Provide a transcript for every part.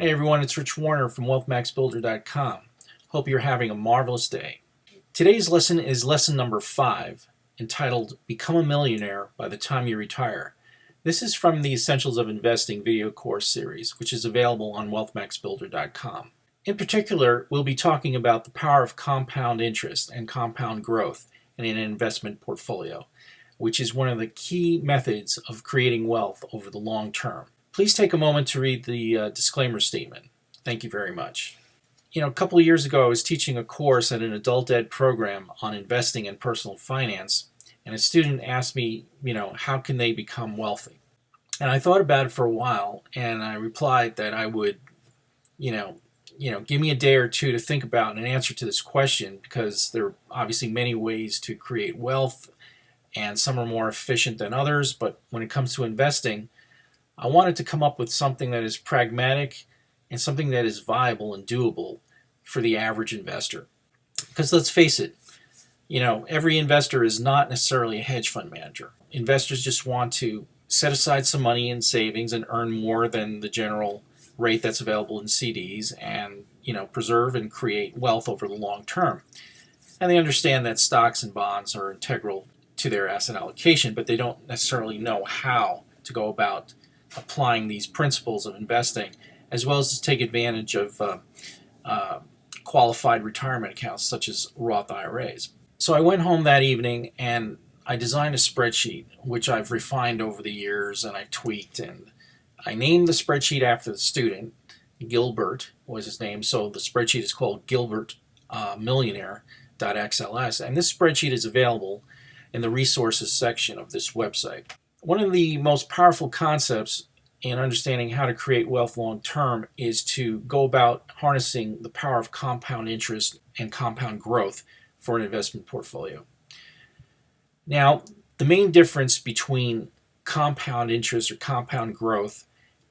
Hey everyone, it's Rich Warner from WealthMaxBuilder.com. Hope you're having a marvelous day. Today's lesson is lesson number 5, entitled Become a Millionaire by the Time You Retire. This is from the Essentials of Investing video course series, which is available on WealthMaxBuilder.com. In particular, we'll be talking about the power of compound interest and compound growth in an investment portfolio, which is one of the key methods of creating wealth over the long term. Please take a moment to read the disclaimer statement. Thank you very much. A couple of years ago, I was teaching a course at an adult ed program on investing and personal finance, and a student asked me, how can they become wealthy? And I thought about it for a while, and I replied that I would, give me a day or two to think about an answer to this question, because there are obviously many ways to create wealth, and some are more efficient than others. But when it comes to investing, I wanted to come up with something that is pragmatic and something that is viable and doable for the average investor. Because let's face it, every investor is not necessarily a hedge fund manager. Investors just want to set aside some money in savings and earn more than the general rate that's available in CDs and, preserve and create wealth over the long term. And they understand that stocks and bonds are integral to their asset allocation, but they don't necessarily know how to go about applying these principles of investing, as well as to take advantage of qualified retirement accounts such as Roth IRAs. So I went home that evening and I designed a spreadsheet, which I've refined over the years and I tweaked, and I named the spreadsheet after the student. Gilbert was his name, so the spreadsheet is called Gilbert Millionaire.xls, and this spreadsheet is available in the resources section of this website. One of the most powerful concepts in understanding how to create wealth long term is to go about harnessing the power of compound interest and compound growth for an investment portfolio. Now, the main difference between compound interest or compound growth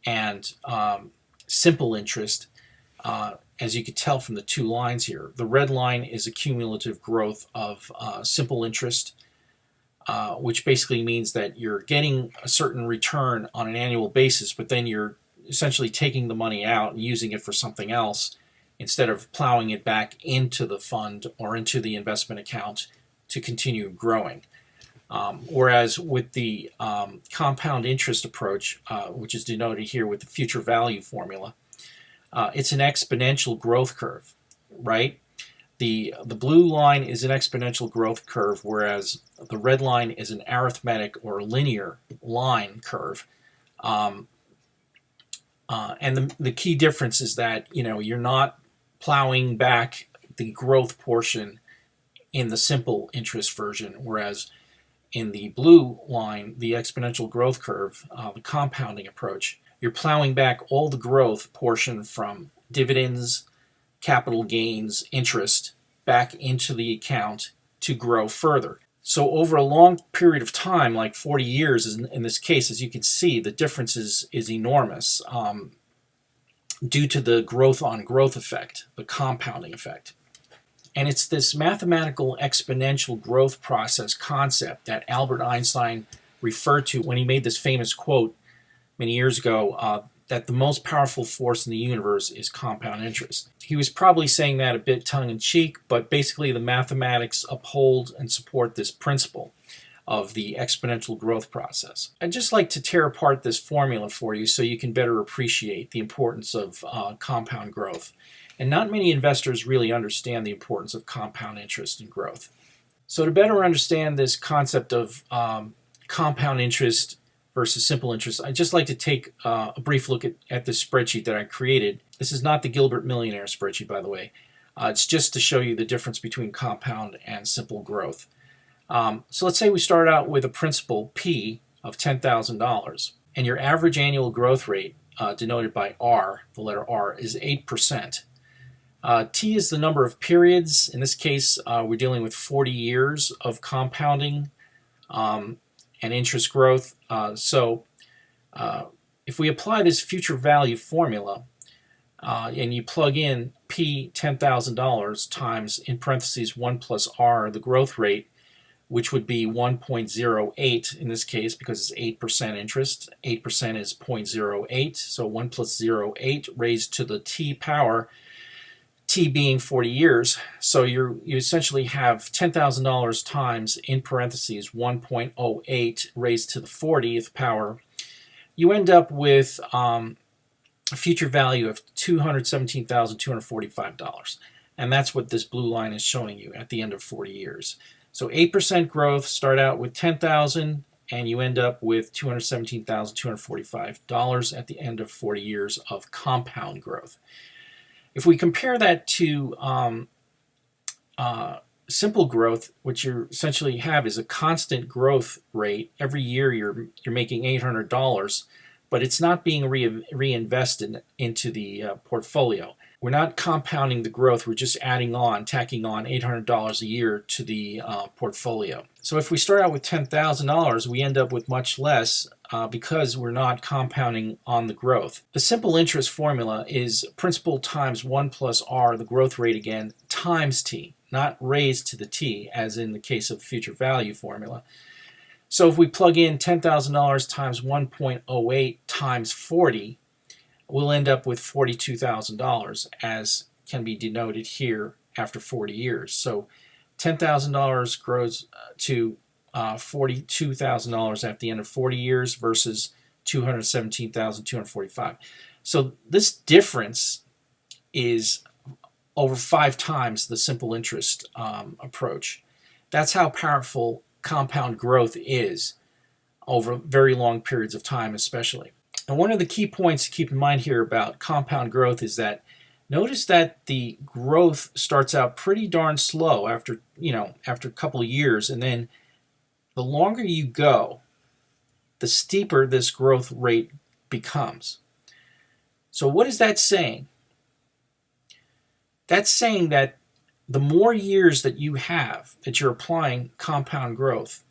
and simple interest, as you can tell from the two lines here, the red line is a cumulative growth of simple interest, which basically means that you're getting a certain return on an annual basis, but then you're essentially taking the money out and using it for something else instead of plowing it back into the fund or into the investment account to continue growing. Whereas with the compound interest approach, which is denoted here with the future value formula, it's an exponential growth curve, right? The blue line is an exponential growth curve, whereas the red line is an arithmetic or linear line curve. And the key difference is that you're not plowing back the growth portion in the simple interest version, whereas in the blue line, the exponential growth curve, the compounding approach, you're plowing back all the growth portion from dividends, capital gains, interest back into the account to grow further. So over a long period of time, like 40 years in this case, as you can see, the difference is enormous due to the growth on growth effect, the compounding effect. And it's this mathematical exponential growth process concept that Albert Einstein referred to when he made this famous quote many years ago, that the most powerful force in the universe is compound interest. He was probably saying that a bit tongue-in-cheek, but basically the mathematics uphold and support this principle of the exponential growth process. I'd just like to tear apart this formula for you so you can better appreciate the importance of compound growth. And not many investors really understand the importance of compound interest and growth. So to better understand this concept of compound interest versus simple interest, I'd just like to take a brief look at this spreadsheet that I created. This is not the Gilbert Millionaire spreadsheet, by the way. It's just to show you the difference between compound and simple growth. So let's say we start out with a principal P of $10,000, and your average annual growth rate, denoted by R, the letter R, is 8%. T is the number of periods. In this case, we're dealing with 40 years of compounding and interest growth. So if we apply this future value formula and you plug in P $10,000 times, in parentheses, 1 plus R, the growth rate, which would be 1.08 in this case because it's 8% interest. 8% is 0.08, so 1 plus 0.8 raised to the t power, t being 40 years. So you essentially have $10,000 times, in parentheses, 1.08 raised to the 40th power. You end up with a future value of $217,245. And that's what this blue line is showing you at the end of 40 years. So 8% growth, start out with $10,000, and you end up with $217,245 at the end of 40 years of compound growth. If we compare that to simple growth, what you essentially have is a constant growth rate. Every year you're making $800, but it's not being reinvested into the portfolio. We're not compounding the growth, we're just tacking on $800 a year to the portfolio. So if we start out with $10,000, we end up with much less because we're not compounding on the growth. The simple interest formula is principal times 1 plus r, the growth rate again, times t, not raised to the t, as in the case of future value formula. So if we plug in $10,000 times 1.08 times 40, we'll end up with $42,000, as can be denoted here after 40 years. So $10,000 grows to $42,000 at the end of 40 years versus $217,245. So this difference is over 5 times the simple interest approach. That's how powerful compound growth is over very long periods of time, especially. And one of the key points to keep in mind here about compound growth is that notice that the growth starts out pretty darn slow after a couple of years, and then the longer you go, the steeper this growth rate becomes. So what is that saying? That's saying that the more years that you have that you're applying compound growth,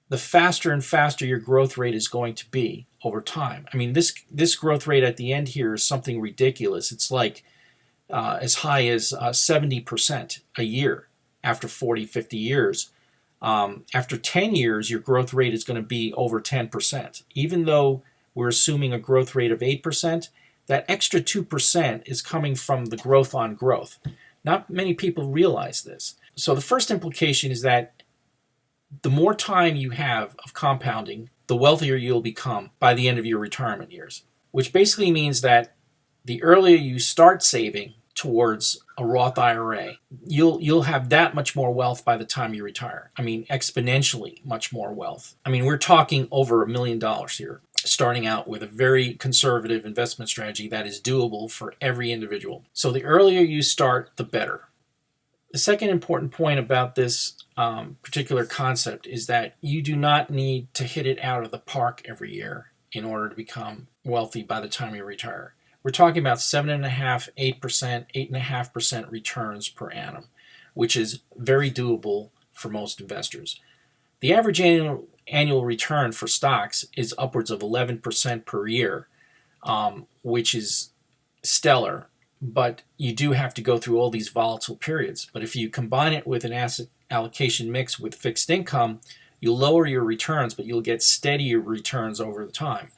the faster and faster your growth rate is going to be over time. I mean, this growth rate at the end here is something ridiculous. It's like as high as 70% a year after 40, 50 years. After 10 years, your growth rate is going to be over 10%. Even though we're assuming a growth rate of 8%, that extra 2% is coming from the growth on growth. Not many people realize this. So the first implication is that the more time you have of compounding, the wealthier you'll become by the end of your retirement years, which basically means that the earlier you start saving towards a Roth IRA, you'll have that much more wealth by the time you retire. I mean, exponentially much more wealth. I mean, we're talking over $1 million here, starting out with a very conservative investment strategy that is doable for every individual. So the earlier you start, the better. The second important point about this particular concept is that you do not need to hit it out of the park every year in order to become wealthy by the time you retire. We're talking about 7.5%, 8%, 8.5% returns per annum, which is very doable for most investors. The average annual return for stocks is upwards of 11% per year, which is stellar, but you do have to go through all these volatile periods. But if you combine it with an asset allocation mix with fixed income, you'll lower your returns, but you'll get steadier returns over the time,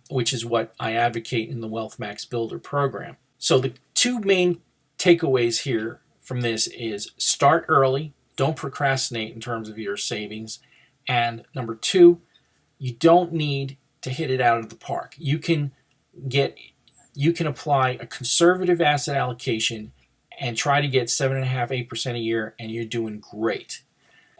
which is what I advocate in the Wealth Max Builder program. So the two main takeaways here from this is start early, don't procrastinate in terms of your savings, and number two, you don't need to hit it out of the park. You can apply a conservative asset allocation and try to get 7.5%, 8% a year, and you're doing great.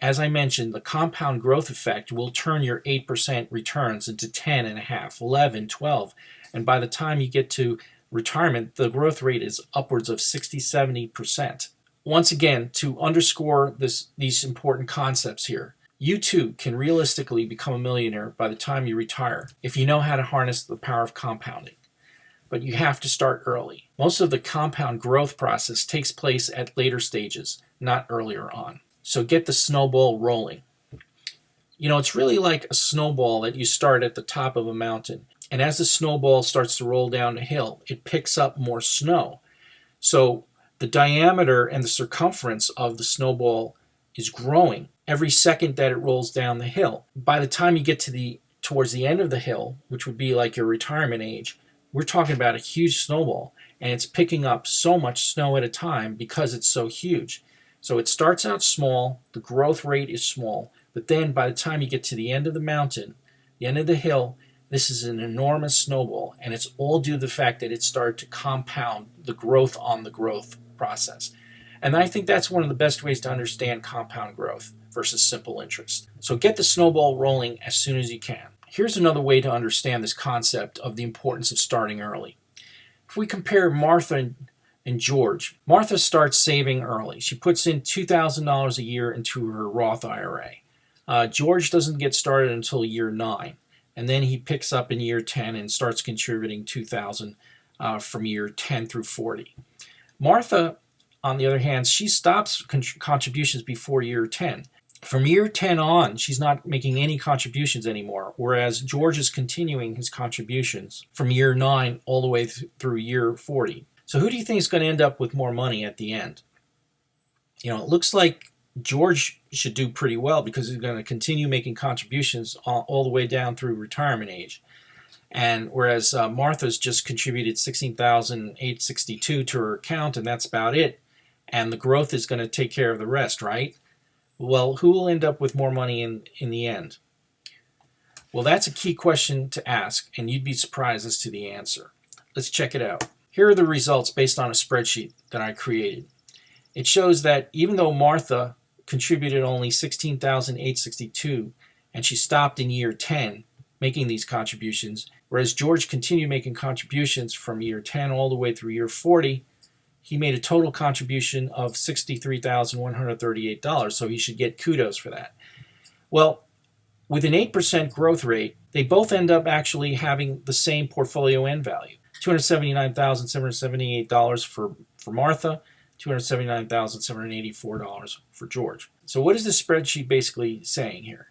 As I mentioned, the compound growth effect will turn your 8% returns into 10.5%, 11%, 12%, and by the time you get to retirement, the growth rate is upwards of 60%, 70%. Once again, to underscore these important concepts here, you too can realistically become a millionaire by the time you retire if you know how to harness the power of compounding. But you have to start early. Most of the compound growth process takes place at later stages, not earlier on. So get the snowball rolling. You know, it's really like a snowball that you start at the top of a mountain. And as the snowball starts to roll down a hill, it picks up more snow. So the diameter and the circumference of the snowball is growing every second that it rolls down the hill. By the time you get towards the end of the hill, which would be like your retirement age, we're talking about a huge snowball, and it's picking up so much snow at a time because it's so huge. So it starts out small, the growth rate is small, but then by the time you get to the end of the mountain, the end of the hill, this is an enormous snowball, and it's all due to the fact that it started to compound the growth on the growth process. And I think that's one of the best ways to understand compound growth versus simple interest. So get the snowball rolling as soon as you can. Here's another way to understand this concept of the importance of starting early. If we compare Martha and George, Martha starts saving early. She puts in $2,000 a year into her Roth IRA. George doesn't get started until year 9, and then he picks up in year 10 and starts contributing $2,000 from year 10 through 40. Martha, on the other hand, she stops contributions before year 10. From year 10 on, she's not making any contributions anymore, whereas George is continuing his contributions from year 9 all the way through year 40. So who do you think is going to end up with more money at the end? It looks like George should do pretty well because he's going to continue making contributions all the way down through retirement age. And whereas Martha's just contributed $16,862 to her account, and that's about it. And the growth is going to take care of the rest, right? Well, who will end up with more money in the end? Well, that's a key question to ask, and you'd be surprised as to the answer. Let's check it out. Here are the results based on a spreadsheet that I created. It shows that even though Martha contributed only $16,862 and she stopped in year 10 making these contributions, whereas George continued making contributions from year 10 all the way through year 40, he made a total contribution of $63,138, so he should get kudos for that. Well, with an 8% growth rate, they both end up actually having the same portfolio end value, $279,778 for Martha, $279,784 for George. So what is this spreadsheet basically saying here?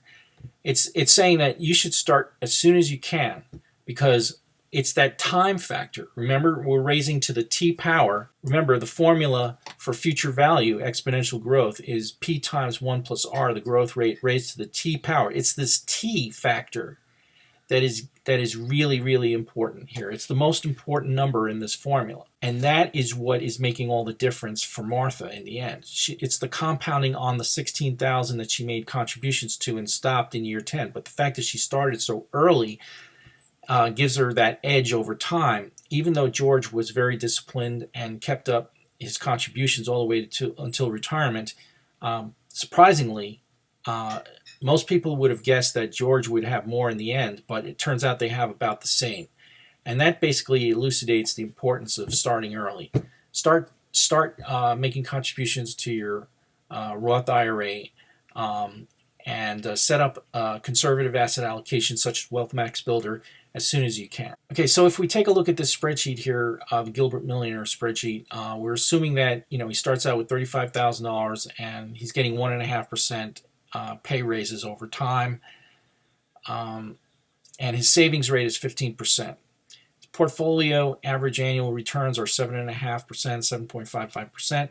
It's saying that you should start as soon as you can because it's that time factor. Remember, we're raising to the T power. Remember, the formula for future value, exponential growth, is P times 1 plus R, the growth rate raised to the T power. It's this T factor that is really, really important here. It's the most important number in this formula. And that is what is making all the difference for Martha in the end. It's the compounding on the $16,000 that she made contributions to and stopped in year 10. But the fact that she started so early gives her that edge over time, even though George was very disciplined and kept up his contributions all the way until retirement. Surprisingly, most people would have guessed that George would have more in the end, but it turns out they have about the same. And that basically elucidates the importance of starting early. Start making contributions to your Roth IRA and set up conservative asset allocation such as Wealth Max Builder as soon as you can. Okay, so if we take a look at this spreadsheet here, the Gilbert Millionaire spreadsheet, we're assuming that he starts out with $35,000 and he's getting 1.5% pay raises over time, and his savings rate is 15%. His portfolio average annual returns are 7.5%, 7.55%.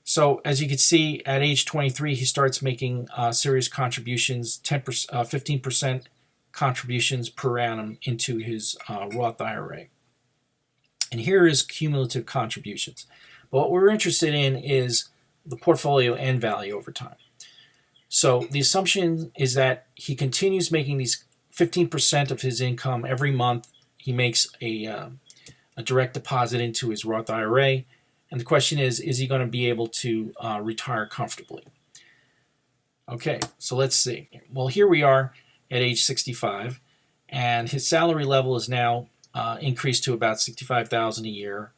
So as you can see, at age 23, he starts making serious contributions, 15% contributions per annum into his Roth IRA. And here is cumulative contributions. But what we're interested in is the portfolio end value over time. So the assumption is that he continues making these 15% of his income every month. He makes a direct deposit into his Roth IRA. And the question is he going to be able to retire comfortably? Okay, so let's see. Well, here we are at age 65, and his salary level is now increased to about $65,000 a year.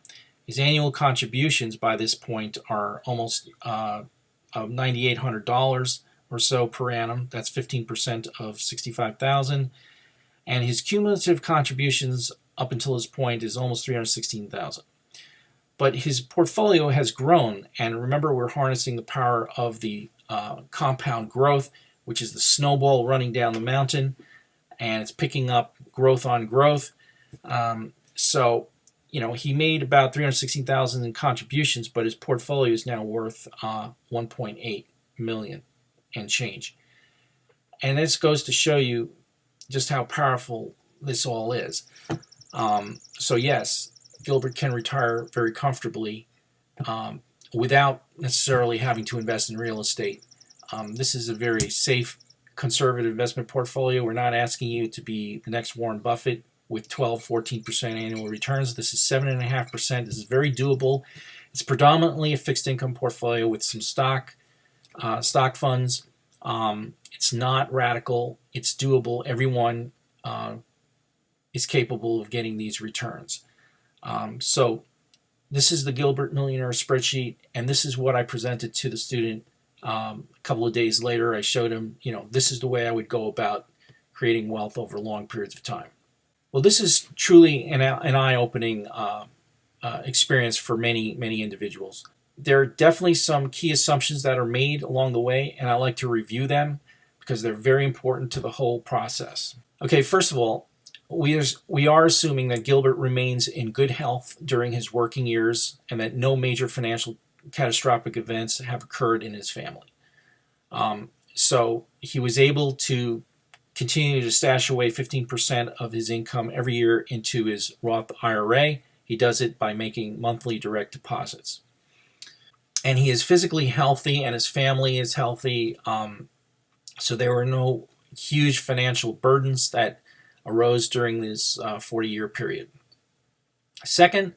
His annual contributions by this point are almost $9,800 or so per annum. That's 15% of $65,000, and his cumulative contributions up until this point is almost $316,000. But his portfolio has grown, and remember, we're harnessing the power of the compound growth, which is the snowball running down the mountain, and it's picking up growth on growth. So he made about $316,000 in contributions, but his portfolio is now worth 1.8. million and change. And this goes to show you just how powerful this all is. So yes, Gilbert can retire very comfortably without necessarily having to invest in real estate. This is a very safe, conservative investment portfolio. We're not asking you to be the next Warren Buffett with 12, 14% annual returns. This is 7.5%. This is very doable. It's predominantly a fixed income portfolio with some stock funds. It's not radical. It's doable. Everyone is capable of getting these returns. So this is the Gilbert Millionaire spreadsheet, and this is what I presented to the student. A couple of days later, I showed him, this is the way I would go about creating wealth over long periods of time. Well, this is truly an eye-opening experience for many, many individuals. There are definitely some key assumptions that are made along the way, and I like to review them because they're very important to the whole process. Okay, first of all, we are assuming that Gilbert remains in good health during his working years and that no major financial catastrophic events have occurred in his family. So he was able to continue to stash away 15% of his income every year into his Roth IRA. He does it by making monthly direct deposits. And he is physically healthy and his family is healthy. So there were no huge financial burdens that arose during this 40-year period. Second,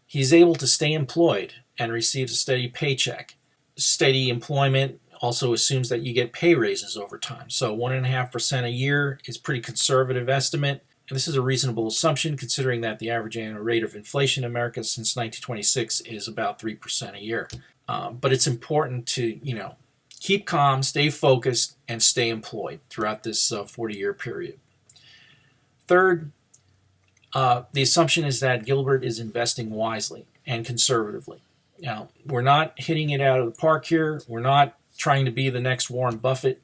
he's able to stay employed and receives a steady paycheck. Steady employment also assumes that you get pay raises over time. So 1.5% a year is a pretty conservative estimate. And this is a reasonable assumption considering that the average annual rate of inflation in America since 1926 is about 3% a year. But it's important to, keep calm, stay focused, and stay employed throughout this 40-year period. Third, the assumption is that Gilbert is investing wisely and conservatively. Now, we're not hitting it out of the park here. We're not trying to be the next Warren Buffett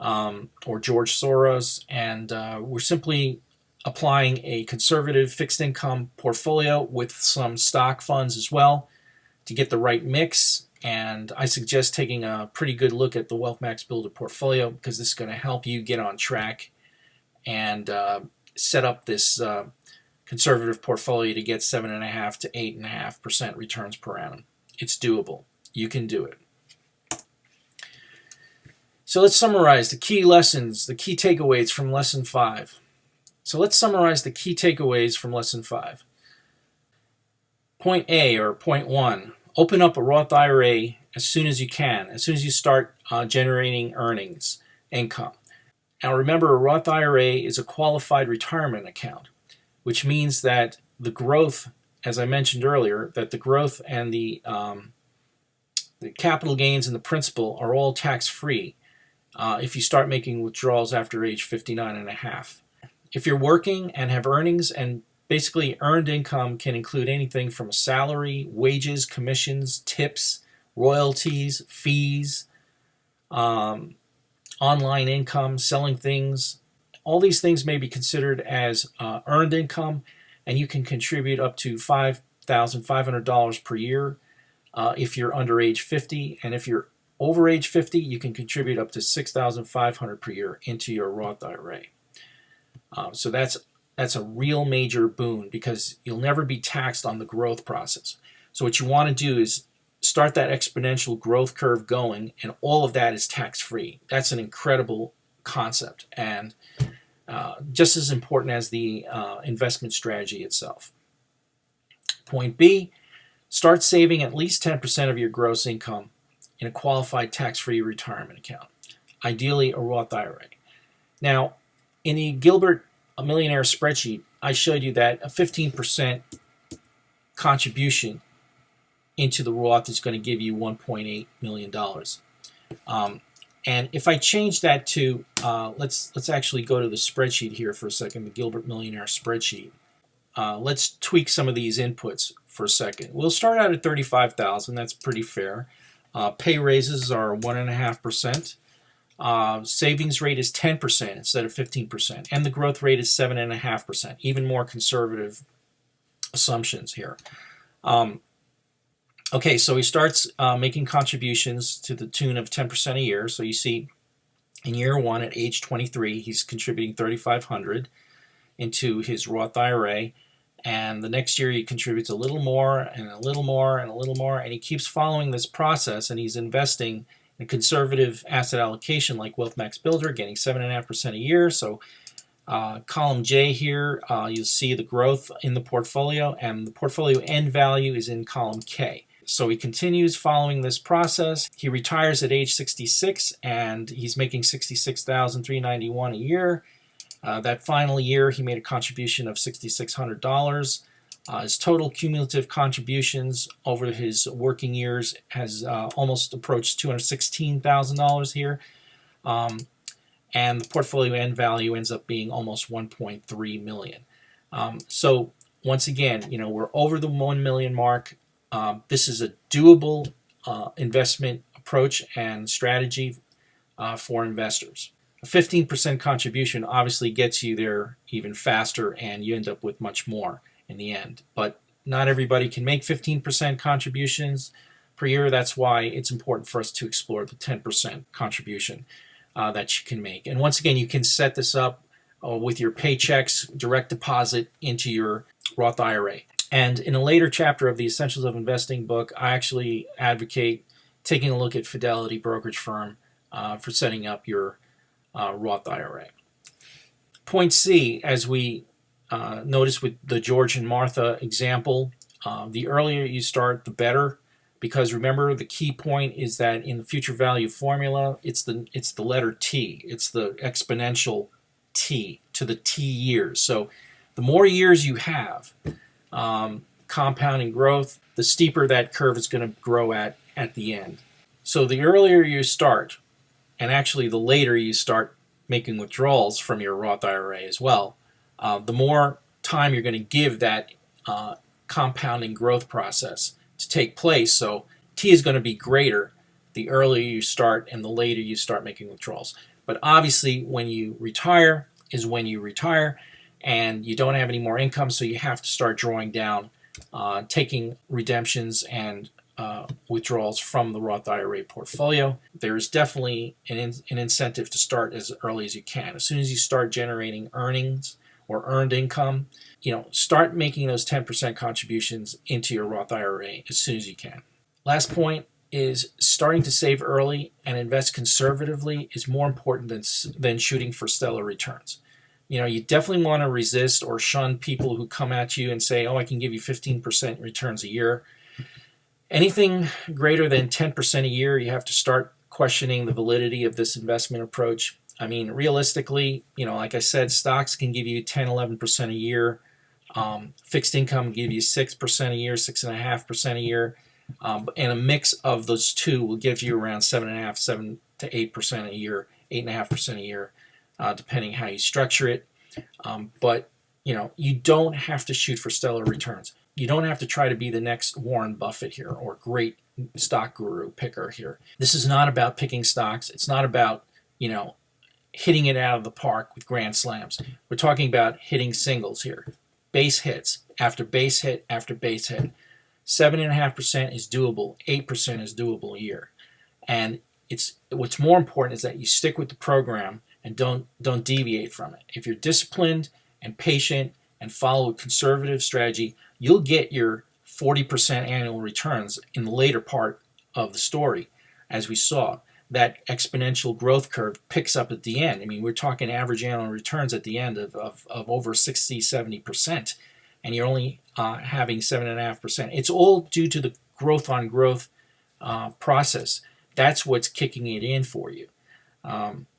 or George Soros, and we're simply applying a conservative fixed income portfolio with some stock funds as well to get the right mix. And I suggest taking a pretty good look at the Wealth Max Builder portfolio because this is going to help you get on track and set up this conservative portfolio to get 7.5 to 8.5% returns per annum. It's doable. You can do it. So let's summarize the key lessons, the key takeaways from Lesson 5. So let's summarize the key takeaways from Lesson 5. Point A, or point 1, open up a Roth IRA as soon as you can, as soon as you start generating income. Now remember, a Roth IRA is a qualified retirement account, which means that the growth, as I mentioned earlier, that the growth and the capital gains and the principal are all tax-free if you start making withdrawals after age 59 and a half. If you're working and have earnings, and basically earned income can include anything from a salary, wages, commissions, tips, royalties, fees, online income, selling things. All these things may be considered as earned income, and you can contribute up to $5,500 per year if you're under age 50, and if you're over age 50, you can contribute up to $6,500 per year into your Roth IRA. So that's a real major boon because you'll never be taxed on the growth process. So what you want to do is start that exponential growth curve going, and all of that is tax-free. That's an incredible concept, and just as important as the investment strategy itself. Point B, start saving at least 10% of your gross income in a qualified tax-free retirement account, ideally a Roth IRA. Now, in the Gilbert Millionaire spreadsheet, I showed you that a 15% contribution into the Roth is going to give you $1.8 million. And if I change that to, let's actually go to the spreadsheet here for a second, the Gilbert Millionaire spreadsheet. Let's tweak some of these inputs for a second. We'll start out at $35,000. That's pretty fair. Pay raises are 1.5%. Savings rate is 10% instead of 15%, and the growth rate is 7.5%. Even more conservative assumptions here. Okay, so he starts making contributions to the tune of 10% a year. So you see in year one at age 23, he's contributing $3,500 into his Roth IRA. And the next year he contributes a little more and a little more and a little more. And he keeps following this process, and he's investing in conservative asset allocation like Wealth Max Builder, getting 7.5% a year. So column J here, you'll see the growth in the portfolio, and the portfolio end value is in column K. So he continues following this process. He retires at age 66, and he's making $66,391 a year. That final year, he made a contribution of $6,600. His total cumulative contributions over his working years has almost approached $216,000 here. And the portfolio end value ends up being almost $1.3 million. So once again, we're over the 1 million mark. This is a doable investment approach and strategy for investors. A 15% contribution obviously gets you there even faster, and you end up with much more in the end. But not everybody can make 15% contributions per year. That's why it's important for us to explore the 10% contribution that you can make. And once again, you can set this up with your paychecks, direct deposit into your Roth IRA. And in a later chapter of the Essentials of Investing book, I actually advocate taking a look at Fidelity Brokerage Firm for setting up your Roth IRA. Point C, as we noticed with the George and Martha example, the earlier you start, the better. Because remember, the key point is that in the future value formula, it's the letter T. It's the exponential T to the T years. So the more years you have compounding growth, the steeper that curve is going to grow at the end. So the earlier you start, and actually the later you start making withdrawals from your Roth IRA as well, the more time you're going to give that compounding growth process to take place. So T is going to be greater the earlier you start and the later you start making withdrawals. But obviously when you retire is when you retire, and you don't have any more income, so you have to start drawing down, taking redemptions and withdrawals from the Roth IRA portfolio. There is definitely an incentive to start as early as you can. As soon as you start generating earnings or earned income, start making those 10% contributions into your Roth IRA as soon as you can. Last point is starting to save early and invest conservatively is more important than shooting for stellar returns. You definitely want to resist or shun people who come at you and say, oh, I can give you 15% returns a year. Anything greater than 10% a year, you have to start questioning the validity of this investment approach. I mean, realistically, like I said, stocks can give you 10, 11% a year. Fixed income can give you 6% a year, 6.5% a year. And a mix of those two will give you around 7.5%, 7 to 8% a year, 8.5% a year, depending how you structure it. But you don't have to shoot for stellar returns. You don't have to try to be the next Warren Buffett here or great stock guru picker here. This is not about picking stocks. It's not about, hitting it out of the park with grand slams. We're talking about hitting singles here. Base hits after base hit after base hit. 7.5% is doable. 8% is doable a year. And what's more important is that you stick with the program and don't deviate from it. If you're disciplined and patient and follow a conservative strategy, you'll get your 40% annual returns in the later part of the story. As we saw, that exponential growth curve picks up at the end. I mean, we're talking average annual returns at the end of over 60, 70%, and you're only having 7.5%. It's all due to the growth on growth process. That's what's kicking it in for you.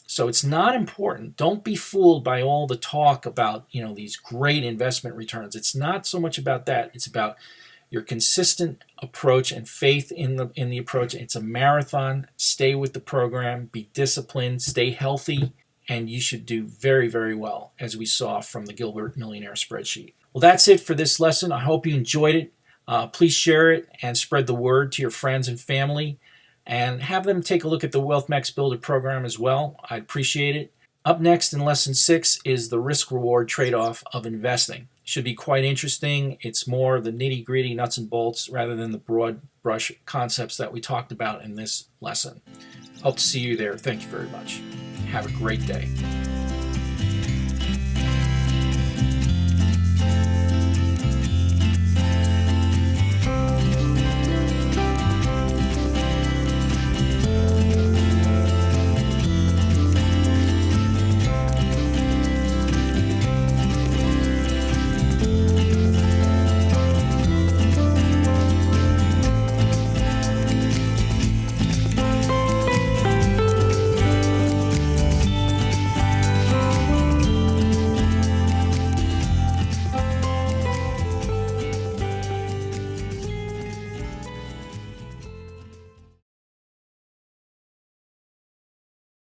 So it's not important. Don't be fooled by all the talk about these great investment returns. It's not so much about that. It's about your consistent approach and faith in the approach. It's a marathon. Stay with the program. Be disciplined. Stay healthy, and you should do very, very well, as we saw from the Gilbert Millionaire spreadsheet. Well, that's it for this lesson. I hope you enjoyed it. Please share it and spread the word to your friends and family, and have them take a look at the Wealth Max Builder program as well. I'd appreciate it. Up next in Lesson 6 is the risk-reward trade-off of investing. should be quite interesting. It's more the nitty-gritty nuts and bolts rather than the broad brush concepts that we talked about in this lesson. Hope to see you there. Thank you very much. Have a great day.